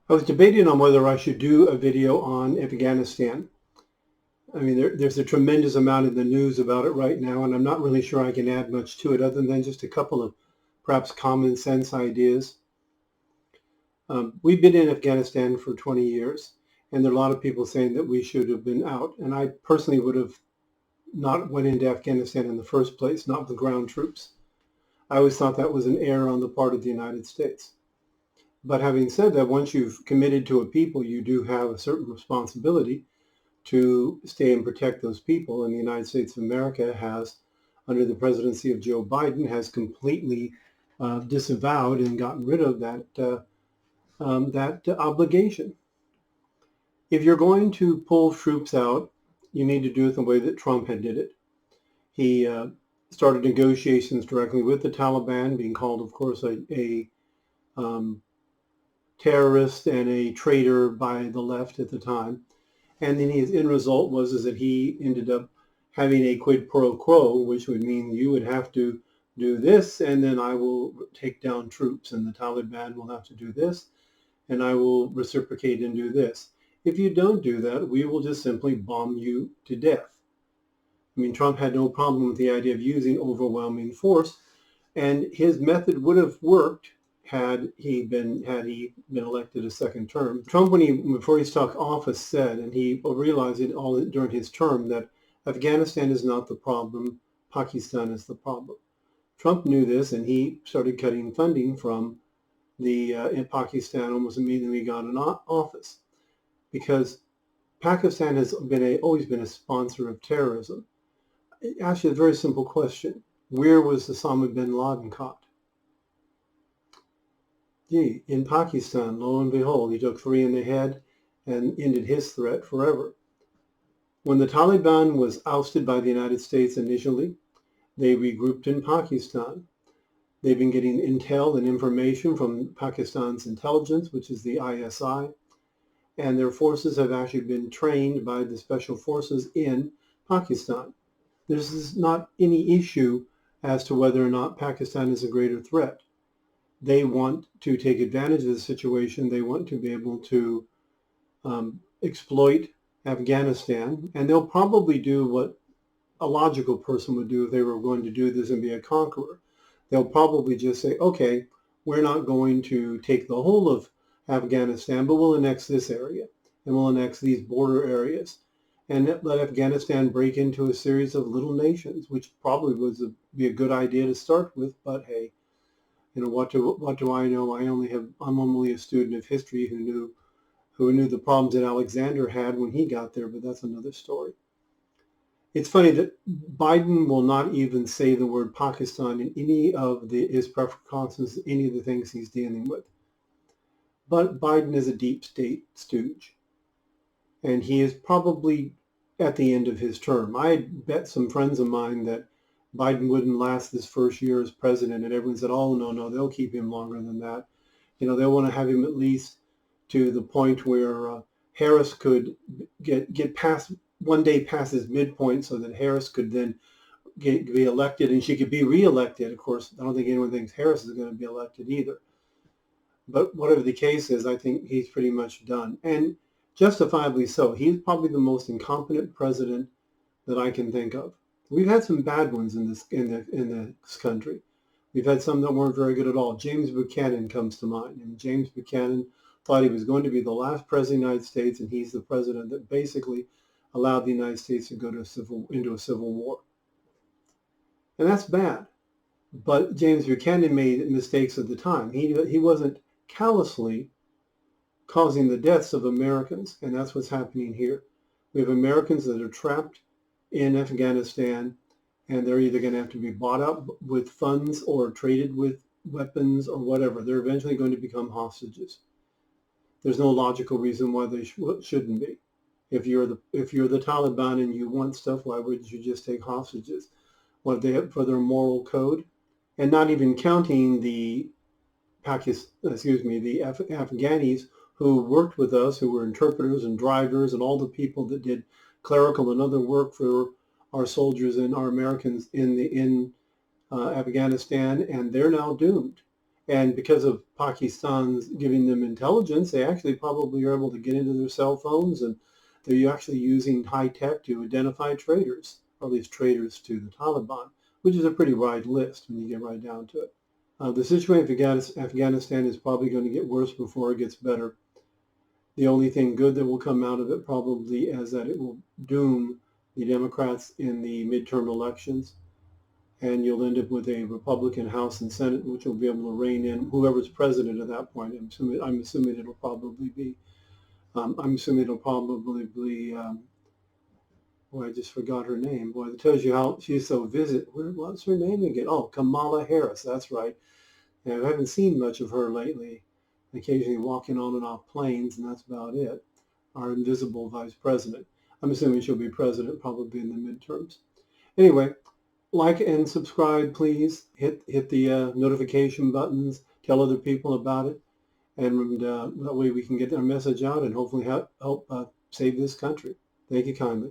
I was debating on whether I should do a video on Afghanistan. I mean, there's a tremendous amount in the news about it right now, and I'm not really sure I can add much to it other than just a couple of perhaps common sense ideas. We've been in Afghanistan for 20 years, and there are a lot of people saying that we should have been out. And I personally would have not went into Afghanistan in the first place, not with ground troops. I always thought that was an error on the part of the United States. But having said that, once you've committed to a people, you do have a certain responsibility to stay and protect those people. And the United States of America has, under the presidency of Joe Biden, has completely disavowed and gotten rid of that obligation. If you're going to pull troops out, you need to do it the way that Trump had did it. He started negotiations directly with the Taliban, being called, of course, a terrorist and a traitor by the left at the time. And then his end result was that he ended up having a quid pro quo, which would mean you would have to do this, and then I will take down troops, and the Taliban will have to do this, and I will reciprocate and do this. If you don't do that, we will just simply bomb you to death. I mean, Trump had no problem with the idea of using overwhelming force, and his method would have worked had he been elected a second term. Trump, before he took office, said, and he realized it all during his term, that Afghanistan is not the problem, Pakistan is the problem. Trump knew this, and he started cutting funding from in Pakistan almost immediately he got in office, because Pakistan has always been a sponsor of terrorism. Actually, a very simple question: where was Osama bin Laden caught? Gee, in Pakistan. Lo and behold, he took 3 in the head and ended his threat forever. When the Taliban was ousted by the United States initially, they regrouped in Pakistan. They've been getting intel and information from Pakistan's intelligence, which is the ISI, and their forces have actually been trained by the special forces in Pakistan. There's not any issue as to whether or not Pakistan is a greater threat. They want to take advantage of the situation. They want to be able to exploit Afghanistan, and they'll probably do what a logical person would do if they were going to do this and be a conqueror. They'll probably just say, okay, we're not going to take the whole of Afghanistan, but we'll annex this area, and we'll annex these border areas, and let Afghanistan break into a series of little nations, which probably would be a good idea to start with, but hey, you know, what do I know? I'm only a student of history who knew the problems that Alexander had when he got there, but that's another story. It's funny that Biden will not even say the word Pakistan in any of his press conferences, any of the things he's dealing with. But Biden is a deep state stooge, and he is probably at the end of his term. I had bet some friends of mine that Biden wouldn't last this first year as president, and everyone said, oh, no, they'll keep him longer than that. You know, they'll want to have him at least to the point where Harris could get past one day past his midpoint, so that Harris could then be elected and she could be reelected. Of course, I don't think anyone thinks Harris is going to be elected either. But whatever the case is, I think he's pretty much done, and justifiably so. He's probably the most incompetent president that I can think of. We've had some bad ones in this country. We've had some that weren't very good at all. James Buchanan comes to mind, and James Buchanan thought he was going to be the last president of the United States, and he's the president that basically allowed the United States to go into a civil war. And that's bad. But James Buchanan made mistakes at the time. He wasn't callously causing the deaths of Americans, and that's what's happening here. We have Americans that are trapped in Afghanistan, and they're either going to have to be bought up with funds or traded with weapons or whatever. They're eventually going to become hostages. There's no logical reason why they shouldn't be. If you're the Taliban and you want stuff, why wouldn't you just take hostages? What they have for their moral code, and not even counting the Afghanis who worked with us, who were interpreters and drivers, and all the people that did clerical and other work for our soldiers and our Americans in Afghanistan, and they're now doomed. And because of Pakistan's giving them intelligence, they actually probably are able to get into their cell phones, and they're actually using high tech to identify traitors, or at least traitors to the Taliban, which is a pretty wide list when you get right down to it. The situation in Afghanistan is probably going to get worse before it gets better. The only thing good that will come out of it probably is that it will doom the Democrats in the midterm elections, and you'll end up with a Republican House and Senate, which will be able to rein in whoever's president at that point. I'm assuming it'll probably be. Boy, I just forgot her name. Boy, that tells you how she's so what's her name again? Oh, Kamala Harris. That's right. And I haven't seen much of her lately. Occasionally walking on and off planes, and that's about it. Our invisible vice president. I'm assuming she'll be president probably in the midterms. Anyway, like and subscribe, please. Hit the notification buttons. Tell other people about it, and that way we can get our message out and hopefully help save this country. Thank you kindly.